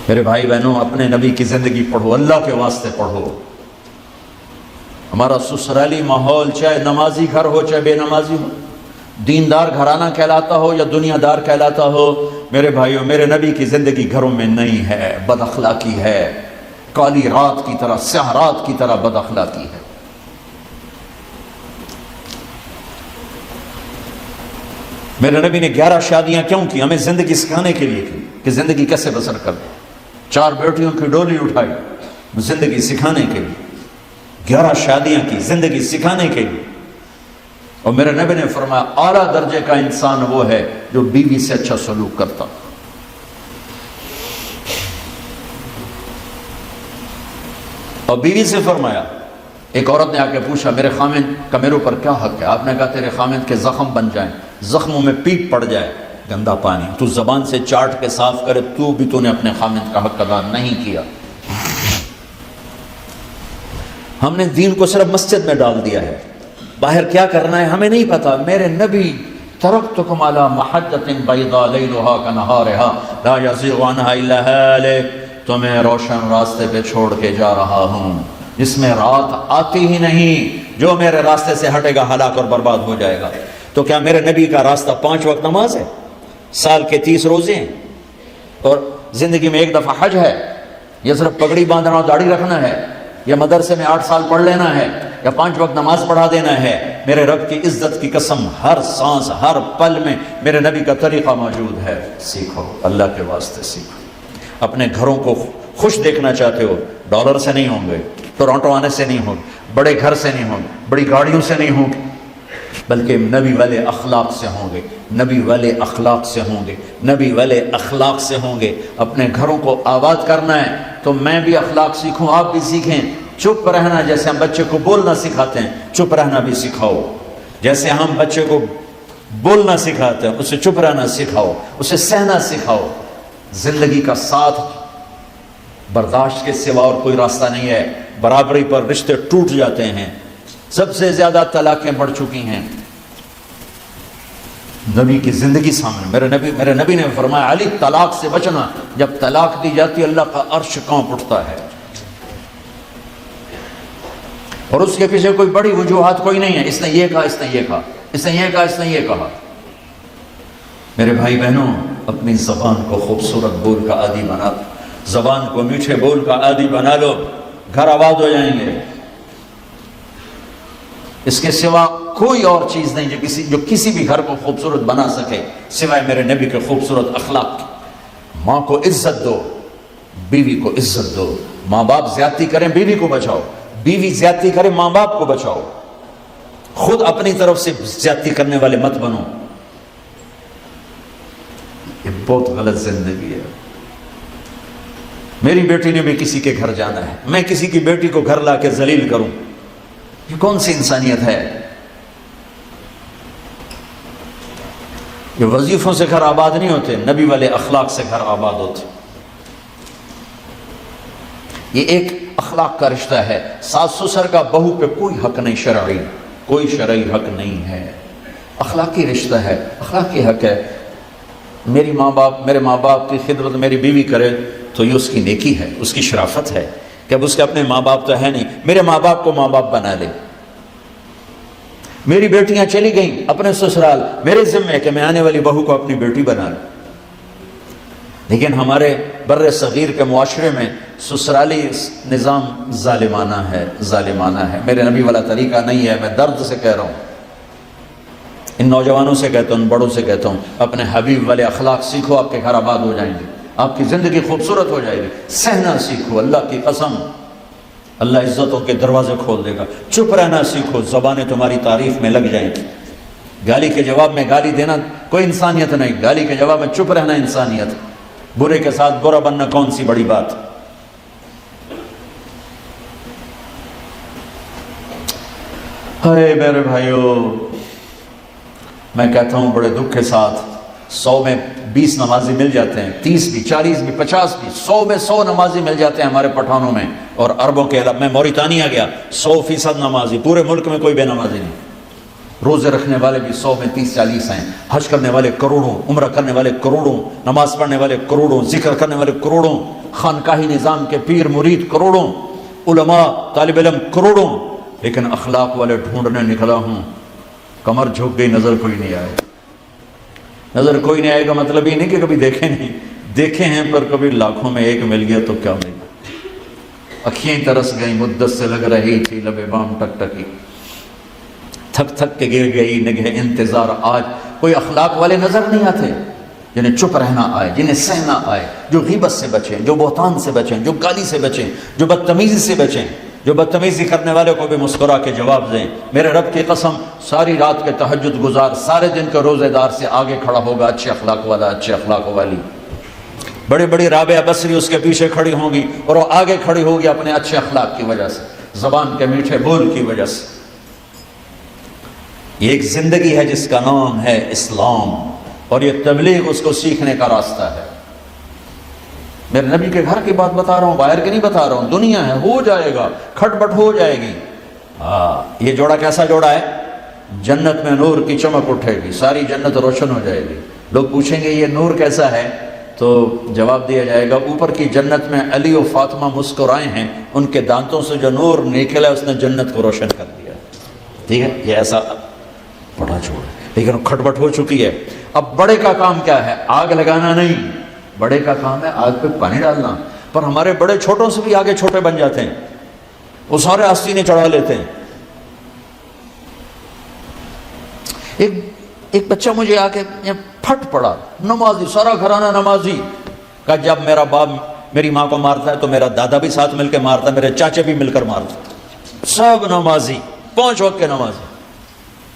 میرے بھائی بہنوں اپنے نبی کی زندگی پڑھو، اللہ کے واسطے پڑھو۔ ہمارا سسرالی ماحول چاہے نمازی گھر ہو چاہے بے نمازی ہو، دیندار گھرانہ کہلاتا ہو یا دنیا دار کہلاتا ہو، میرے بھائیوں میرے نبی کی زندگی گھروں میں نہیں ہے، بد اخلاقی ہے، کالی رات کی طرح، سیاہ رات کی طرح بد اخلاقی ہے۔ میرے نبی نے 11 شادیاں کیوں کی؟ ہمیں زندگی سکھانے کے لیے کی کہ زندگی کیسے بسر کر دیں۔ 4 بیٹیوں کی ڈولی اٹھائی زندگی سکھانے کے لیے، 11 شادیاں کی زندگی سکھانے کے لیے۔ اور میرے نبی نے فرمایا اعلیٰ درجے کا انسان وہ ہے جو بیوی سے اچھا سلوک کرتا۔ اور بیوی سے فرمایا، ایک عورت نے آ کے پوچھا میرے خامند کا میرے اوپر کیا حق ہے؟ آپ نے کہا تیرے خامند کے زخم بن جائیں، زخموں میں پیپ پڑ جائے گندا پانی تو زبان سے چاٹ کے صاف کرے تو بھی تو نے اپنے خامد کا حق ادا نہیں کیا۔ ہم نے دین کو صرف مسجد میں ڈال دیا ہے، باہر کیا کرنا ہے ہمیں نہیں پتا۔ میرے نبی ترکتکم علی محجۃ بیضاء لیلھا کنہارھا لا یزیغ عنہا الا ہالک، تمہیں روشن راستے پہ چھوڑ کے جا رہا ہوں جس میں رات آتی ہی نہیں، جو میرے راستے سے ہٹے گا ہلاک اور برباد ہو جائے گا۔ تو کیا میرے نبی کا راستہ 5 وقت نماز ہے، سال کے 30 روزے ہیں، اور زندگی میں ایک دفعہ حج ہے، یا صرف پگڑی باندھنا اور داڑھی رکھنا ہے، یا مدرسے میں 8 سال پڑھ لینا ہے، یا 5 وقت نماز پڑھا دینا ہے؟ میرے رب کی عزت کی قسم ہر سانس ہر پل میں میرے نبی کا طریقہ موجود ہے۔ سیکھو، اللہ کے واسطے سیکھو۔ اپنے گھروں کو خوش دیکھنا چاہتے ہو، ڈالر سے نہیں ہوں گے، ٹورانٹو آنے سے نہیں ہوں، بڑے گھر سے نہیں ہوں، بڑی گاڑیوں سے نہیں ہوں، بلکہ نبی والے اخلاق سے ہوں گے، نبی والے اخلاق سے ہوں گے، نبی والے اخلاق سے ہوں گے۔ اپنے گھروں کو آباد کرنا ہے تو میں بھی اخلاق سیکھوں، آپ بھی سیکھیں۔ چپ رہنا، جیسے ہم بچے کو بولنا سکھاتے ہیں، چپ رہنا بھی سکھاؤ۔ جیسے ہم بچے کو بولنا سکھاتے ہیں، اسے چپ رہنا سکھاؤ، اسے سہنا سکھاؤ۔ زندگی کا ساتھ برداشت کے سوا اور کوئی راستہ نہیں ہے۔ برابری پر رشتے ٹوٹ جاتے ہیں، سب سے زیادہ طلاقیں بڑھ چکی ہیں۔ نبی کی زندگی سامنے، میرے نبی نے فرمایا علی طلاق سے بچنا، جب طلاق دی جاتی ہے اللہ کا عرش کانپ اٹھتا ہے، اور اس کے پیچھے کوئی بڑی وجوہات کوئی نہیں ہے، اس نے یہ کہا، اس نے یہ کہا، اس نے یہ کہا، اس نے یہ کہا۔ میرے بھائی بہنوں، اپنی زبان کو خوبصورت بول کا عادی بنا لو، زبان کو میٹھے بول کا عادی بنا لو، گھر آباد ہو جائیں گے۔ اس کے سوا کوئی اور چیز نہیں جو کسی بھی گھر کو خوبصورت بنا سکے سوائے میرے نبی کے خوبصورت اخلاق۔ ماں کو عزت دو، بیوی کو عزت دو۔ ماں باپ زیادتی کریں بیوی کو بچاؤ، بیوی زیادتی کرے ماں باپ کو بچاؤ۔ خود اپنی طرف سے زیادتی کرنے والے مت بنو، یہ بہت غلط زندگی ہے۔ میری بیٹی نے بھی کسی کے گھر جانا ہے، میں کسی کی بیٹی کو گھر لا کے ذلیل کروں، یہ کون سی انسانیت ہے؟ یہ وظیفوں سے گھر آباد نہیں ہوتے، نبی والے اخلاق سے گھر آباد ہوتے۔ یہ ایک اخلاق کا رشتہ ہے۔ ساس سسر کا بہو پہ کوئی حق نہیں، شرعی کوئی شرعی حق نہیں ہے، اخلاقی رشتہ ہے، اخلاقی حق ہے۔ میرے ماں باپ کی خدمت میری بیوی کرے تو یہ اس کی نیکی ہے، اس کی شرافت ہے کہ اب اس کے اپنے ماں باپ تو ہے نہیں، میرے ماں باپ کو ماں باپ بنا لے۔ میری بیٹیاں چلی گئیں اپنے سسرال، میرے ذمہ ہے کہ میں آنے والی بہو کو اپنی بیٹی بنا لوں۔ لیکن ہمارے بر صغیر کے معاشرے میں سسرالی نظام ظالمانہ ہے، میرے نبی والا طریقہ نہیں ہے۔ میں درد سے کہہ رہا ہوں، ان نوجوانوں سے کہتا ہوں، ان بڑوں سے کہتا ہوں، اپنے حبیب والے اخلاق سیکھو، آپ کے گھر آباد ہو جائیں گے، آپ کی زندگی خوبصورت ہو جائے گی۔ سہنا سیکھو، اللہ کی قسم اللہ عزتوں کے دروازے کھول دے گا۔ چپ رہنا سیکھو، زبانیں تمہاری تعریف میں لگ جائیں گی۔ گالی کے جواب میں گالی دینا کوئی انسانیت نہیں، گالی کے جواب میں چپ رہنا انسانیت۔ برے کے ساتھ برا بننا کون سی بڑی بات؟ ہائے میرے بھائیو، میں کہتا ہوں بڑے دکھ کے ساتھ، 100 میں 20 نمازی مل جاتے ہیں، 30 بھی، 40 بھی، 50 بھی، 100 میں 100 نمازی مل جاتے ہیں ہمارے پٹھانوں میں اور عربوں کے علاوہ۔ میں موریتانیہ گیا، 100% نمازی، پورے ملک میں کوئی بے نمازی نہیں۔ روزے رکھنے والے بھی 100 میں 30-40 ہیں، حج کرنے والے کروڑوں، عمرہ کرنے والے کروڑوں، نماز پڑھنے والے کروڑوں، ذکر کرنے والے کروڑوں، خانقاہی نظام کے پیر مرید کروڑوں، علماء طالب علم کروڑوں، لیکن اخلاق والے ڈھونڈنے نکلا ہوں۔ کمر جھک گئی، نظر کوئی نہیں آئے۔ نظر کوئی نہیں آئے گا مطلب یہ نہیں کہ کبھی دیکھے نہیں، دیکھے ہیں پر کبھی لاکھوں میں ایک مل گیا تو کیا مل گیا۔ اکھیں ترس گئیں، مدت سے لگ رہی تھی لبے بام ٹک ٹکی، تھک تھک کے گر گئی نگہ انتظار آج۔ کوئی اخلاق والے نظر نہیں آتے جنہیں چپ رہنا آئے، جنہیں سہنا آئے، جو غیبت سے بچیں، جو بہتان سے بچیں، جو گالی سے بچیں، جو بدتمیزی سے بچیں، جو بدتمیزی کرنے والے کو بھی مسکرا کے جواب دیں۔ میرے رب کی قسم، ساری رات کے تہجد گزار، سارے دن کے روزے دار سے آگے کھڑا ہوگا اچھے اخلاق والا، اچھے اخلاق والی۔ بڑی بڑی رابعہ بصری اس کے پیچھے کھڑی ہوں گی اور وہ آگے کھڑی ہوگی اپنے اچھے اخلاق کی وجہ سے، زبان کے میٹھے بول کی وجہ سے۔ یہ ایک زندگی ہے جس کا نام ہے اسلام، اور یہ تبلیغ اس کو سیکھنے کا راستہ ہے۔ میرے نبی کے گھر کی بات بتا رہا ہوں، باہر کی نہیں بتا رہا ہوں، دنیا ہے، ہو جائے گا، کھٹ پٹ ہو جائے گی۔ یہ جوڑا کیسا جوڑا ہے؟ جنت میں نور کی چمک اٹھے گی، ساری جنت روشن ہو جائے گی۔ لوگ پوچھیں گے یہ نور کیسا ہے؟ تو جواب دیا جائے گا اوپر کی جنت میں علی و فاطمہ مسکرائے ہیں، ان کے دانتوں سے جو نور نکلا اس نے جنت کو روشن کر دیا۔ ٹھیک ہے، یہ ایسا بڑا جوڑ ہے، لیکن کھٹ پٹ ہو چکی ہے۔ اب بڑے کا کام کیا ہے؟ آگ لگانا نہیں، بڑے کا کام ہے آگ پہ پانی ڈالنا۔ پر ہمارے بڑے چھوٹوں سے بھی آگے چھوٹے بن جاتے ہیں، وہ سارے آستینے چڑھا لیتے ہیں۔ ایک بچہ مجھے آ کے پھٹ پڑا، نمازی، سارا گھرانہ نمازی، کہا جب میرا باپ میری ماں کو مارتا ہے تو میرا دادا بھی ساتھ مل کے مارتا ہے، میرے چاچے بھی مل کر مارتے، سب نمازی، 5 وقت کے نمازی،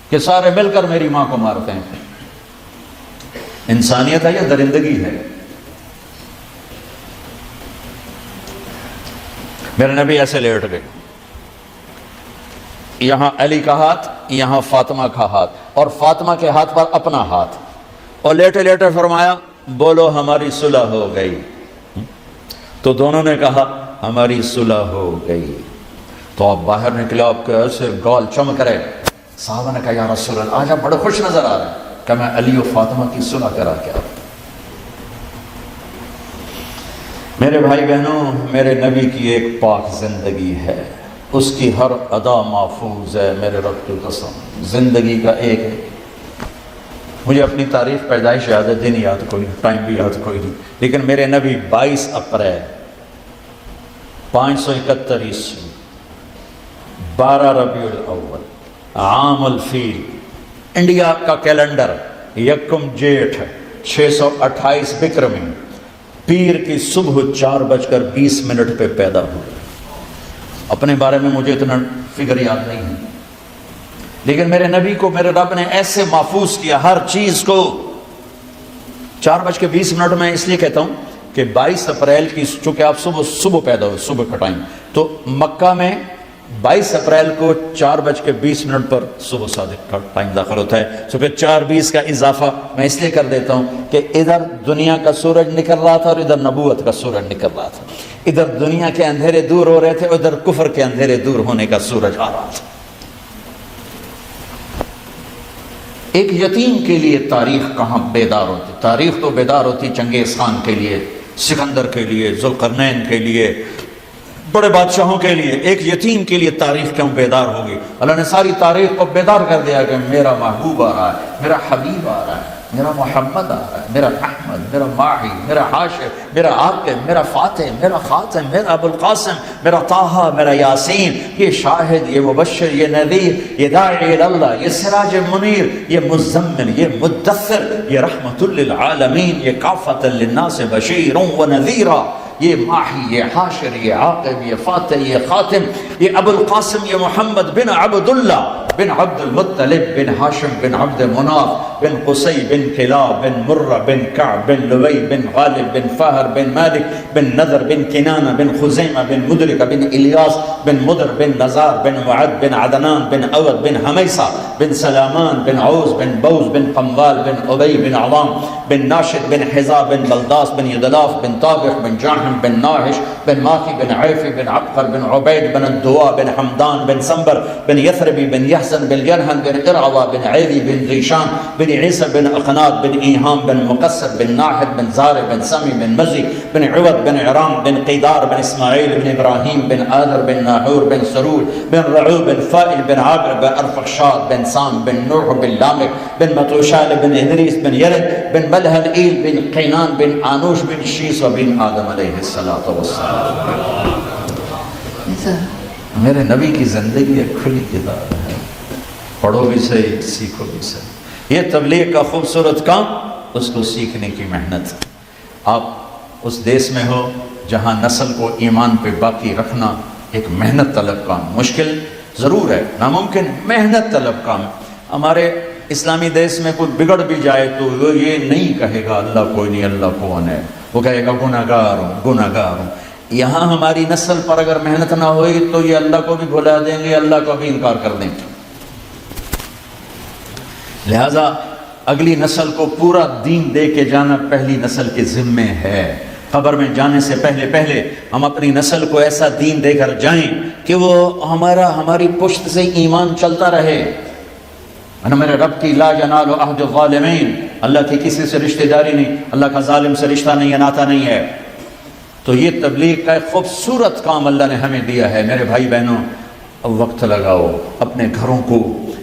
کہ سارے مل کر میری ماں کو مارتے ہیں۔ انسانیت ہے یا درندگی ہے؟ میرے نبی ایسے لیٹ گئے، یہاں علی کا ہاتھ، یہاں فاطمہ کا ہاتھ، اور فاطمہ کے ہاتھ پر اپنا ہاتھ، اور لیٹے لیٹے فرمایا بولو ہماری صلح ہو گئی۔ تو دونوں نے کہا ہماری صلح ہو گئی۔ تو آپ باہر نکلے، آپ کے ایسے گال چمک رہے۔ صحابہ نے کہا یا رسول اللہ، آج آپ بڑے خوش نظر آ رہے ہیں۔ کہ میں علی و فاطمہ کی صلح کرا کے آیا۔ میرے بھائی بہنوں، میرے نبی کی ایک پاک زندگی ہے، اس کی ہر ادا محفوظ ہے، میرے رب کی قسم۔ زندگی کا ایک ہے، مجھے اپنی تاریخ پیدائش یاد ہے، دن یاد کوئی نہیں، ٹائم بھی یاد کوئی نہیں، لیکن میرے نبی 22 اپریل 571 عیسوی 12 ربیع الاول عام الفیل، انڈیا کا کیلنڈر، یکم جیٹھ 628 بکرمی، پیر کی صبح 4:20 پہ پیدا ہوئے۔ اپنے بارے میں مجھے اتنا فگر یاد نہیں ہے، لیکن میرے نبی کو میرے رب نے ایسے محفوظ کیا ہر چیز کو۔ 4:20 میں اس لیے کہتا ہوں کہ 22 اپریل کی، چونکہ آپ صبح پیدا ہوئے، صبح کا ٹائم، تو مکہ میں 22 اپریل کو 4:20 پر صبح صادق کا ٹائم داخل ہوتا ہے۔ تو پھر 4:20 کا اضافہ میں اس لیے کر دیتا ہوں کہ ادھر دنیا کا سورج نکل رہا تھا اور ادھر نبوت کا سورج نکل رہا تھا، ادھر دنیا کے اندھیرے دور ہو رہے تھے، ادھر کفر کے اندھیرے دور ہونے کا سورج آ رہا تھا۔ ایک یتیم کے لیے تاریخ کہاں بیدار ہوتی؟ تاریخ تو بیدار ہوتی چنگیز خان کے لیے، سکندر کے لیے، ذوالقرنین کے لیے، بڑے بادشاہوں کے لیے۔ ایک یتیم کے لیے تاریخ کیوں بیدار ہوگی؟ اللہ نے ساری تاریخ کو بیدار کر دیا کہ میرا محبوب آ رہا ہے، میرا حبیب آ رہا ہے، میرا محمد آ رہا ہے، میرا احمد، میرا ماہی، میرا حاشر، میرا عاقب، میرا فاتح، میرا خاتم، میرا ابو القاسم، میرا طٰہٰ، میرا یاسین۔ یہ شاہد، یہ مبشر، یہ نذیر، یہ داعی اللہ، یہ سراج منیر، یہ مزمل، یہ مدثر، یہ رحمت للعالمین، یہ کافۃ للناس بشیر و نذیرا، یہ ماہی، یہ حاشر، یہ عاقب، یہ فاتح، یہ خاتم، یہ ابو القاسم، یہ محمد بن عبداللہ بن عبد المطلب بن ہاشم بن عبد مناف بن قصی بن کلاب بن مرہ بن کعب بن لوی بن غالب بن فہر بن مالک بن نذر بن کنانہ بن خزیمہ بن مدرکہ بن الیاس بن مدر بن نزار بن معد بن عدنان بن عود بن حمیصہ بن سلامان بن عوز بن بوز بن قموال بن عبی بن عوام بن ناشد بن حزا بن بلداس بن یدلاف بن طابق بن جاحم بن ناحش بن ماخی بن عیفی بن عبقر بن عبید بن الدواء بن حمدان بن سنبر بن یثربی بن یحزن بن ینہن بن ارعوہ بن عیدی بن ذیشان بن عیسیٰ بن اقناط بن ایہام بن مقصد بن ناحد بن زارع بن سمی بن مزی بن عوض بن عرام بن قیدار بن اسماعیل بن ابراہیم بن آذر بن ناحور بن سرور بن رعو بن فائل بن عابر بن ارفخشاد بن سام بن نوح بن لامک بن متوشال بن ادریس بن یرد بن ملہل ایل بن قینان بن آنوش بن شیس و بن آدم علیہ السلام۔ میرے نبی کی زندگی ایک کھلی کتاب ہے، پڑھو بھی صحیح، سیکھو بھی صحیح۔ یہ تبلیغ کا خوبصورت کام، اس کو سیکھنے کی محنت۔ آپ اس دیس میں ہو جہاں نسل کو ایمان پہ باقی رکھنا ایک محنت طلب کام، مشکل ضرور ہے، ناممکن، محنت طلب کام۔ ہمارے اسلامی دیس میں کوئی بگڑ بھی جائے تو وہ یہ نہیں کہے گا اللہ کوئی نہیں، اللہ کون ہے، وہ کہے گا گناہگار ہوں، گناہگار ہوں۔ یہاں ہماری نسل پر اگر محنت نہ ہوئی تو یہ اللہ کو بھی بھلا دیں گے، اللہ کو بھی انکار کر دیں گے۔ لہذا اگلی نسل کو پورا دین دے کے جانا پہلی نسل کے ذمے ہے۔ قبر میں جانے سے پہلے ہم اپنی نسل کو ایسا دین دے کر جائیں کہ وہ ہماری پشت سے ایمان چلتا رہے۔ میرے رب کی لا ینال عہد الظالمین، اللہ کی کسی سے رشتہ داری نہیں، اللہ کا ظالم سے رشتہ نہیں، ناتا نہیں ہے۔ تو یہ تبلیغ کا ایک خوبصورت کام اللہ نے ہمیں دیا ہے۔ میرے بھائی بہنوں، اب وقت لگاؤ اپنے گھروں کو،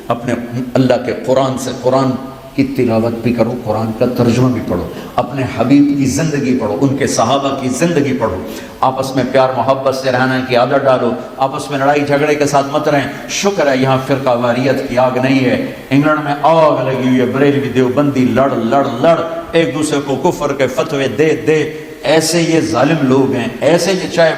اپنے اللہ کے قرآن سے، قرآن کی تلاوت بھی کرو، قرآن کا ترجمہ بھی پڑھو، اپنے حبیب کی زندگی پڑھو، ان کے صحابہ کی زندگی پڑھو، آپس میں پیار محبت سے رہنے کی عادت ڈالو، آپس میں لڑائی جھگڑے کے ساتھ مت رہیں۔ شکر ہے یہاں فرقہ واریت کی آگ نہیں ہے، انگلینڈ میں آگ لگی ہوئی ہے، بریلوی دیوبندی لڑ ایک دوسرے کو کفر کے فتوے دے ایسے یہ ظالم لوگ ہیں، ایسے یہ چاہے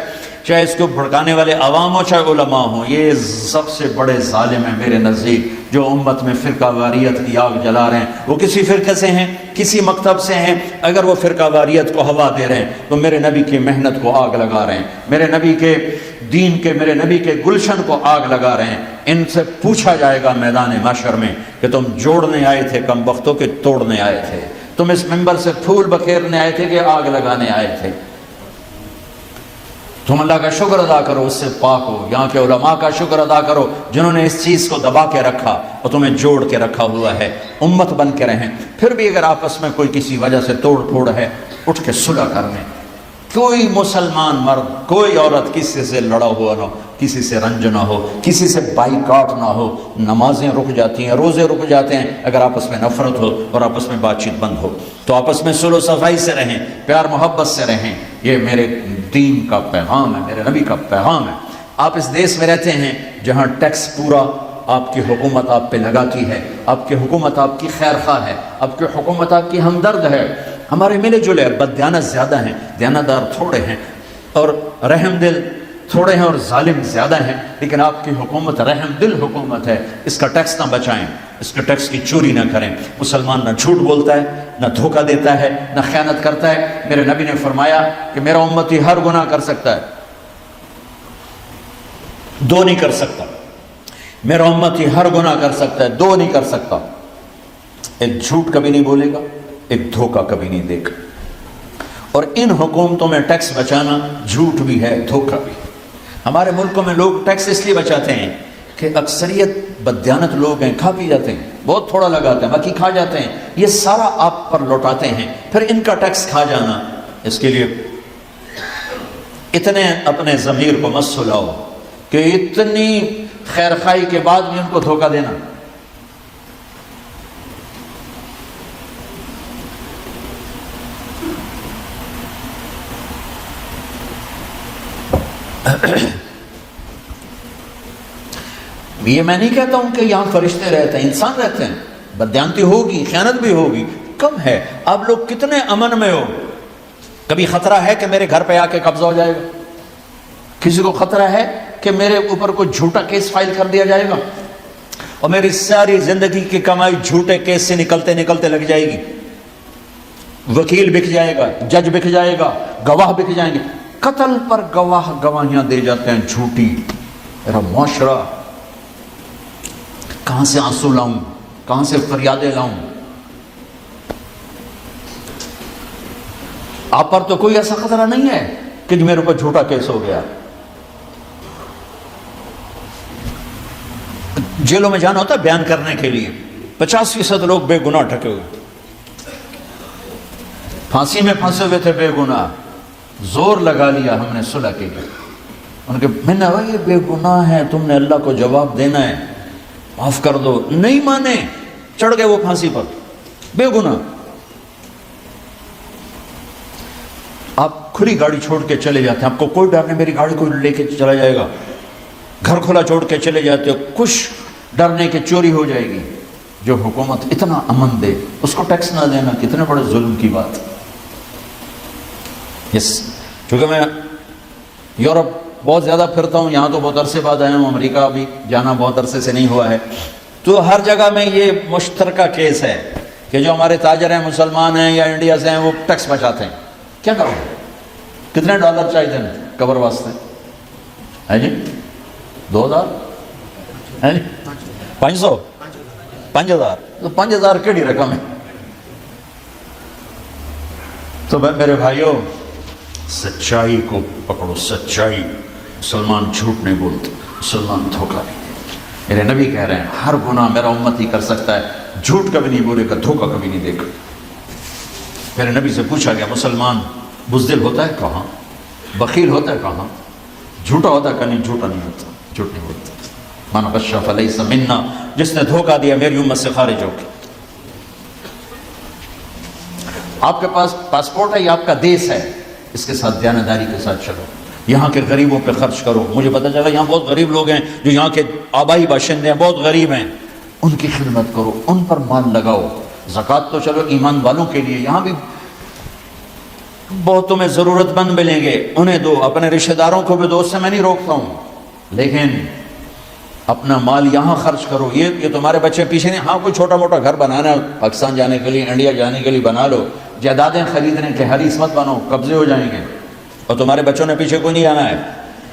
اس کو بھڑکانے والے عوام ہو چاہے علماء ہوں، یہ سب سے بڑے ظالم ہیں میرے نزدیک، جو امت میں فرقہ واریت کی آگ جلا رہے ہیں۔ وہ کسی فرقے سے ہیں، کسی مکتب سے ہیں، اگر وہ فرقہ واریت کو ہوا دے رہے ہیں تو میرے نبی کی محنت کو آگ لگا رہے ہیں، میرے نبی کے دین کے، میرے نبی کے گلشن کو آگ لگا رہے ہیں۔ ان سے پوچھا جائے گا میدان محشر میں کہ تم جوڑنے آئے تھے کم بختوں کے توڑنے آئے تھے، تم اس منبر سے پھول بکھیرنے آئے تھے کہ آگ لگانے آئے تھے؟ تم اللہ کا شکر ادا کرو، اس سے پاک ہو۔ یہاں کے علماء کا شکر ادا کرو جنہوں نے اس چیز کو دبا کے رکھا اور تمہیں جوڑ کے رکھا ہوا ہے۔ امت بن کے رہیں۔ پھر بھی اگر آپس میں کوئی کسی وجہ سے توڑ پھوڑ ہے، اٹھ کے صلح کر لیں۔ کوئی مسلمان مرد، کوئی عورت کسی سے لڑا ہوا نہ ہو، کسی سے رنج نہ ہو، کسی سے بائیکاٹ نہ ہو۔ نمازیں رک جاتی ہیں، روزے رک جاتے ہیں اگر آپس میں نفرت ہو اور آپس میں بات چیت بند ہو۔ تو آپس میں صلح و صفائی سے رہیں، پیار محبت سے رہیں۔ یہ میرے دین کا پیغام ہے، میرے نبی کا پیغام ہے۔ آپ اس دیش میں رہتے ہیں جہاں ٹیکس پورا آپ کی حکومت آپ پہ لگاتی ہے، آپ کی حکومت آپ کی خیر خواہ ہے، آپ کی حکومت آپ کی ہمدرد ہے۔ ہمارے ملے جلے بددیانت زیادہ ہیں، دیانتدار تھوڑے ہیں، اور رحم دل تھوڑے ہیں، اور ظالم زیادہ ہیں، لیکن آپ کی حکومت رحم دل حکومت ہے۔ اس کا ٹیکس نہ بچائیں، اس کے ٹیکس کی چوری نہ کریں۔ مسلمان نہ جھوٹ بولتا ہے، نہ دھوکہ دیتا ہے، نہ خیانت کرتا ہے۔ میرے نبی نے فرمایا کہ میرا امتی ہر گناہ کر سکتا ہے، دو نہیں کر سکتا۔ میرا امتی ہر گناہ کر سکتا ہے، دو نہیں کر سکتا۔ ایک جھوٹ کبھی نہیں بولے گا، ایک دھوکہ کبھی نہیں دے گا۔ اور ان حکومتوں میں ٹیکس بچانا جھوٹ بھی ہے، دھوکہ بھی۔ ہمارے ملکوں میں لوگ ٹیکس اس لیے بچاتے ہیں کہ اکثریت بددیانت لوگ ہیں، کھا پی جاتے ہیں، بہت تھوڑا لگاتے ہیں، باقی کھا جاتے ہیں۔ یہ سارا آپ پر لوٹاتے ہیں، پھر ان کا ٹیکس کھا جانا۔ اس کے لیے اتنے اپنے ضمیر کو مت سلاؤ کہ اتنی خیر خواہی کے بعد بھی ان کو دھوکہ دینا۔ یہ میں نہیں کہتا ہوں کہ یہاں فرشتے رہتے ہیں، انسان رہتے ہیں، بددیانتی ہوگی، خیانت بھی ہوگی، کم ہے۔ آپ لوگ کتنے امن میں ہو؟ کبھی خطرہ ہے کہ میرے گھر پہ آ کے قبضہ ہو جائے گا؟ کسی کو خطرہ ہے کہ میرے اوپر کوئی جھوٹا کیس فائل کر دیا جائے گا اور میری ساری زندگی کی کمائی جھوٹے کیس سے نکلتے نکلتے لگ جائے گی؟ وکیل بک جائے گا، جج بک جائے گا، گواہ بک جائیں گے۔ قتل پر گواہیاں دے جاتے ہیں جھوٹی۔ میرا معاشرہ، کہاں سے آنسو لاؤں، کہاں سے فریادیں لاؤں؟ آپ پر تو کوئی ایسا خطرہ نہیں ہے کہ میرے اوپر جھوٹا کیس ہو گیا۔ جیلوں میں جانا ہوتا ہے بیان کرنے کے لیے، 50% لوگ بے گناہ ٹھکے ہوئے، پھانسی میں پھنسے ہوئے تھے بے گناہ۔ زور لگا لیا ہم نے صلح کے لیے، ان کے میں نے کہا یہ بے گناہ ہے، تم نے اللہ کو جواب دینا ہے، معاف کر دو۔ نہیں مانے، چڑھ گئے وہ پھانسی پر، بے گناہ۔ آپ کھلی گاڑی چھوڑ کے چلے جاتے ہیں، آپ کو کوئی ڈر نہیں، میری گاڑی کو لے کے چلا جائے گا۔ گھر کھلا چھوڑ کے چلے جاتے ہو، کچھ ڈرنے کے چوری ہو جائے گی۔ جو حکومت اتنا امن دے اس کو ٹیکس نہ دینا کتنے بڑے ظلم کی بات۔ چونکہ میں یورپ بہت زیادہ پھرتا ہوں، یہاں تو بہت عرصے بعد آیا ہوں، امریکہ بھی جانا بہت عرصے سے نہیں ہوا ہے، تو ہر جگہ میں یہ مشترکہ کیس ہے کہ جو ہمارے تاجر ہیں، مسلمان ہیں یا انڈیا سے ہیں، وہ ٹیکس بچاتے ہیں۔ کیا کرو؟ کتنے ڈالر چاہیے قبر واسطے؟ ہے جی 2000 ہے جی 500 5000 تو 5000 کیڑی رقم ہے؟ تو میرے بھائیوں، سچائی کو پکڑو، سچائی۔ مسلمان جھوٹ نہیں بولتے، مسلمان دھوکہ نہیں دیتے۔ میرے نبی کہہ رہے ہیں ہر گناہ میرا امت ہی کر سکتا ہے، جھوٹ کبھی نہیں بولے گا، دھوکہ کبھی نہیں دے گا۔ میرے نبی سے پوچھا گیا مسلمان بزدل ہوتا ہے کہاں، بخیل ہوتا ہے کہاں، جھوٹا ہوتا ہے کہ نہیں؟ جھوٹا نہیں ہوتا، جھوٹ نہیں ہوتا۔ من غش فلیس منا، جس نے دھوکہ دیا میری امت سے خارج ہو گیا۔ آپ کے پاس پاسپورٹ ہے، یہ آپ کا دیس ہے، اس کے ساتھ دیانتداری کے ساتھ چلو، یہاں کے غریبوں پہ خرچ کرو۔ مجھے پتہ چلا یہاں بہت غریب لوگ ہیں جو یہاں کے آبائی باشندے ہیں، بہت غریب ہیں، ان کی خدمت کرو، ان پر مال لگاؤ۔ زکوٰۃ تو چلو ایمان والوں کے لیے، یہاں بھی بہت تمہیں ضرورت مند ملیں گے، انہیں دو، اپنے رشتہ داروں کو بھی دو، اس سے میں نہیں روکتا ہوں، لیکن اپنا مال یہاں خرچ کرو۔ یہ تمہارے بچے پیچھے نہیں، ہاں کوئی چھوٹا موٹا گھر بنانا پاکستان جانے کے لیے، انڈیا جانے کے لیے بنا لو، جائیدادیں خریدنے کے حریص مت بنو، قبضے ہو جائیں گے، اور تمہارے بچوں نے پیچھے کوئی نہیں آنا ہے۔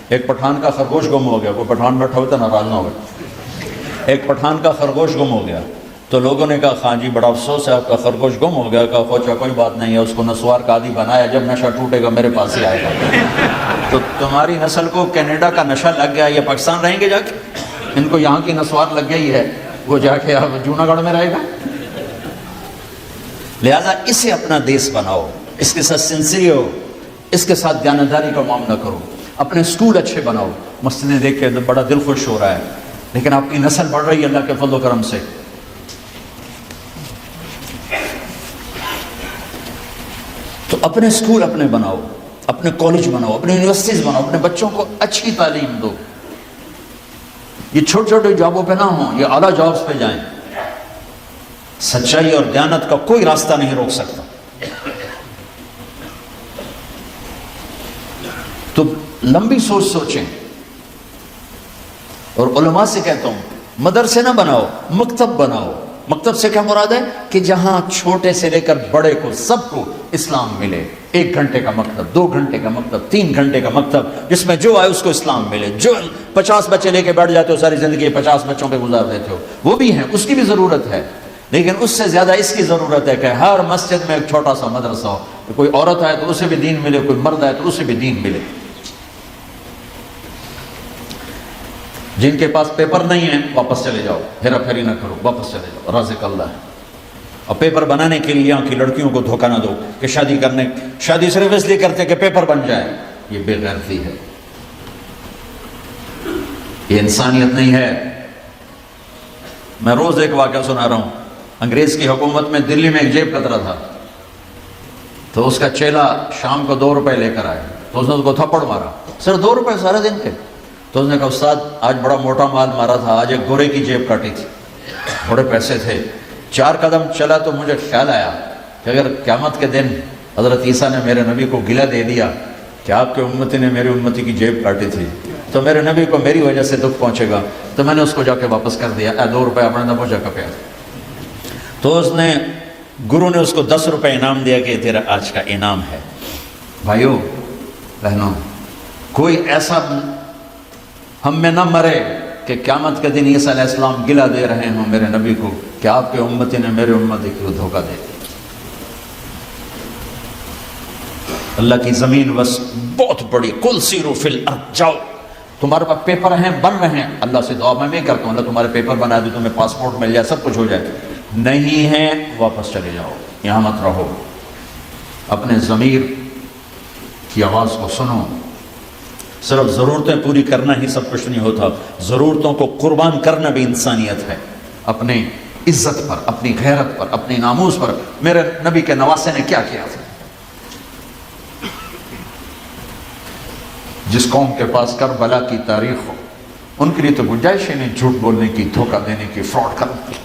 ایک پٹھان کا خرگوش گم ہو گیا، کوئی پٹھان بیٹھا ہوتا ناراض نہ ہو، ایک پٹھان کا خرگوش گم ہو گیا، تو لوگوں نے کہا خان جی بڑا افسوس ہے آپ کا خرگوش گم ہو گیا۔ کہا خوچا کوئی بات نہیں ہے، اس کو نسوار کا عادی بنایا، جب نشہ ٹوٹے گا میرے پاس ہی آئے گا۔ تو تمہاری نسل کو کینیڈا کا نشہ لگ گیا، یہ پاکستان رہیں گے جا کے؟ ان کو یہاں کی نسوار لگ گئی ہے، وہ جا کے اب جوناگڑھ میں رہے گا۔ لہذا اسے اپنا دیس بناؤ، اس کے ساتھ سنسری ہو، اس کے ساتھ دیانتداری کا معاملہ کرو، اپنے اسکول اچھے بناؤ۔ مسجدیں دیکھ کے بڑا دل خوش ہو رہا ہے، لیکن آپ کی نسل بڑھ رہی ہے اللہ کے فضل و کرم سے۔ تو اپنے اسکول اپنے بناؤ، اپنے کالج بناؤ، اپنے یونیورسٹیز بناؤ، اپنے بچوں کو اچھی تعلیم دو۔ یہ چھوٹے چھوٹے جابوں پہ نہ ہوں، یہ اعلیٰ جابز پہ جائیں۔ سچائی اور دیانت کا کوئی راستہ نہیں روک سکتا۔ تو لمبی سوچ سوچیں، اور علماء سے کہتا ہوں مدرسے نہ بناؤ، مکتب بناؤ۔ مکتب سے کیا مراد ہے کہ جہاں چھوٹے سے لے کر بڑے کو سب کو اسلام ملے۔ 1 گھنٹے کا مکتب، 2 گھنٹے کا مکتب، 3 گھنٹے کا مکتب، جس میں جو آئے اس کو اسلام ملے۔ جو 50 بچے لے کے بیٹھ جاتے ہو ساری زندگی 50 بچوں پہ گزار دیتے ہو، وہ بھی ہیں، اس کی بھی ضرورت ہے، لیکن اس سے زیادہ اس کی ضرورت ہے کہ ہر مسجد میں ایک چھوٹا سا مدرسہ ہو، کوئی عورت آئے تو اسے بھی دین ملے، کوئی مرد آئے تو اسے بھی دین ملے۔ جن کے پاس پیپر نہیں ہے واپس چلے جاؤ، ہیرا پھیری نہ کرو، واپس چلے جاؤ، رازق اللہ ہے۔ اور پیپر بنانے کے لیے یہاں کی لڑکیوں کو دھوکہ نہ دو کہ شادی صرف اس لیے کرتے کہ پیپر بن جائے، یہ بے غیرتی ہے، یہ انسانیت نہیں ہے۔ میں روز ایک واقعہ سنا رہا ہوں، انگریز کی حکومت میں دلی میں ایک جیب کترا تھا، تو اس کا چیلا شام کو 2 روپے لے کر آئے، تو اس نے اس کو تھپڑ مارا، سر 2 روپے سارے دن کے؟ تو اس نے کہا استاد آج بڑا موٹا مال مارا تھا، آج ایک گورے کی جیب کاٹی تھی، بڑے پیسے تھے۔ 4 قدم چلا تو مجھے خیال آیا کہ اگر قیامت کے دن حضرت عیسیٰ نے میرے نبی کو گلہ دے دیا کہ آپ کے امتی نے میری امتی کی جیب کاٹی تھی، تو میرے نبی کو میری وجہ سے دکھ پہنچے گا، تو میں نے اس کو جا کے واپس کر دیا، 2 روپے اپنے نبو جا کے پیا۔ تو اس نے گرو نے اس کو 10 روپے انعام دیا کہ تیرا آج کا انعام ہے۔ بھائیو بہنوں، کوئی ایسا ہم میں نہ مرے کہ قیامت کے دن عیسیٰ علیہ السلام گلہ دے رہے ہوں میرے نبی کو کہ آپ کے امتی نے میرے امتی کو دھوکہ دے دیا۔ اللہ کی زمین بس بہت بڑی، کل سیرو فی الارض، جاؤ، تمہارے پاس پیپر ہیں، بن رہے ہیں، اللہ سے دعا میں کرتا ہوں اللہ تمہارے پیپر بنا دے، تمہیں پاسپورٹ مل جائے، سب کچھ ہو جائے، نہیں ہے واپس چلے جاؤ، یہاں مت رہو۔ اپنے ضمیر کی آواز کو سنو۔ صرف ضرورتیں پوری کرنا ہی سب کچھ نہیں ہوتا، ضرورتوں کو قربان کرنا بھی انسانیت ہے، اپنے عزت پر، اپنی غیرت پر، اپنی ناموس پر۔ میرے نبی کے نواسے نے کیا کیا تھا؟ جس قوم کے پاس کربلا کی تاریخ ہو، ان کے لیے تو گنجائش ہی نہیں جھوٹ بولنے کی، دھوکہ دینے کی، فراڈ کرنے کی۔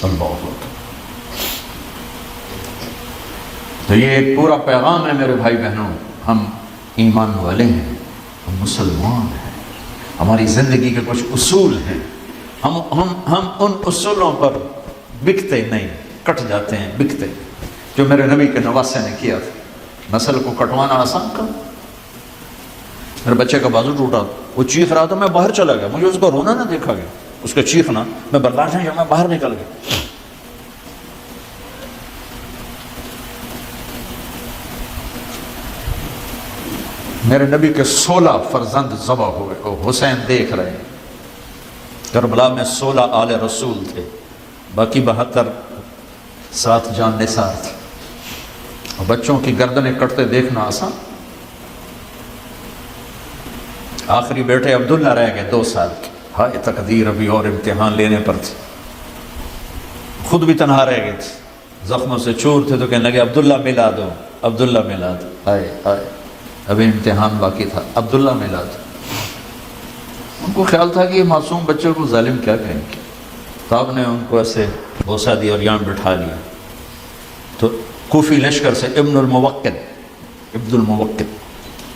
اللہ اکبر۔ تو یہ ایک پورا پیغام ہے میرے بھائی بہنوں، ہم ایمان والے ہیں، ہم مسلمان ہیں، ہماری زندگی کے کچھ اصول ہیں، ہم ان اصولوں پر بکتے نہیں، کٹ جاتے ہیں، بکتے، جو میرے نبی کے نواسے نے کیا تھا۔ نسل کو کٹوانا آسان کام، میرے بچے کا بازو ٹوٹا، وہ چیخ رہا تھا، میں باہر چلا گیا، مجھے اس کو رونا نہ دیکھا گیا، اس کا چیخنا میں برداشت نہیں، میں باہر نکل گیا۔ میرے نبی کے 16 فرزند ذبح ہوئے، وہ حسین دیکھ رہے ہیں۔ کربلا میں 16 آل رسول تھے، باقی 72 ساتھ جان نثار تھے۔ اور بچوں کی گردنیں کٹتے دیکھنا آسان۔ آخری بیٹے عبداللہ رہ گئے 2 سال کے، ہائے تقدیر، ابھی اور امتحان لینے پر تھے، خود بھی تنہا رہ گئے تھے، زخموں سے چور تھے، تو کہنے لگے عبداللہ ملا دو، عبداللہ ملا دو، ہائے ہائے ابھی امتحان باقی تھا، عبداللہ ملا دو۔ ان کو خیال تھا کہ یہ معصوم بچے کو ظالم کیا کہیں گے، تو آپ نے ان کو ایسے بوسہ دیا اور یہاں بٹھا لیا۔ تو کوفی لشکر سے ابن الموقد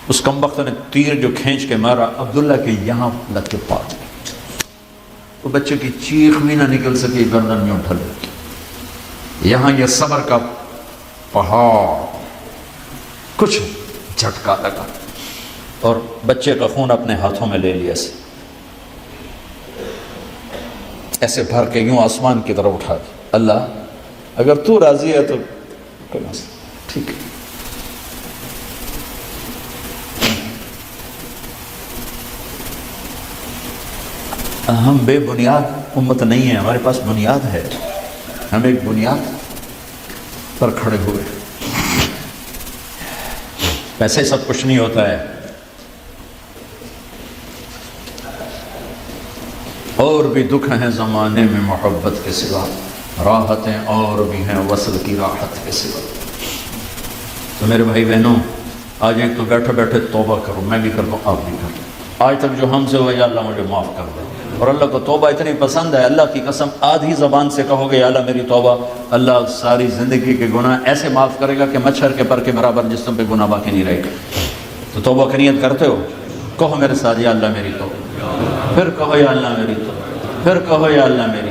اس کمبخت نے تیر جو کھینچ کے مارا عبداللہ کے یہاں لگ کے پاس، وہ بچے کی چیخ بھی نہ نکل سکی، گردن میں اٹھا لے، یہاں یہ صبر کا پہاڑ، کچھ جھٹکا لگا اور بچے کا خون اپنے ہاتھوں میں لے لیا، ایسے بھر کے یوں آسمان کی طرف اٹھا دیا۔ اللہ اگر تو راضی ہے تو ٹھیک ہے۔ ہم بے بنیاد امت نہیں ہیں، ہمارے پاس بنیاد ہے، ہم ایک بنیاد پر کھڑے ہوئے۔ ویسے سب کچھ نہیں ہوتا ہے، اور بھی دکھ ہیں زمانے میں محبت کے سوا، راحتیں اور بھی ہیں وصل کی راحت کے سوا۔ تو میرے بھائی بہنوں، آج ایک تو بیٹھے بیٹھے توبہ کرو، میں بھی کرتا ہوں، آپ بھی کرو۔ آج تک جو ہم سے ہوا، یا اللہ مجھے معاف کر دے۔ اور اللہ کو توبہ اتنی پسند ہے، اللہ کی قسم آدھی زبان سے کہو گے یا اللہ میری توبہ، اللہ ساری زندگی کے گناہ ایسے معاف کرے گا کہ مچھر کے پر کے برابر جسم پہ گناہ باقی نہیں رہے گا۔ تو توبہ کی نیت کرتے ہو، کہو میرے ساتھ یا اللہ میری توبہ، پھر کہو یا اللہ میری توبہ، پھر کہو یا اللہ میری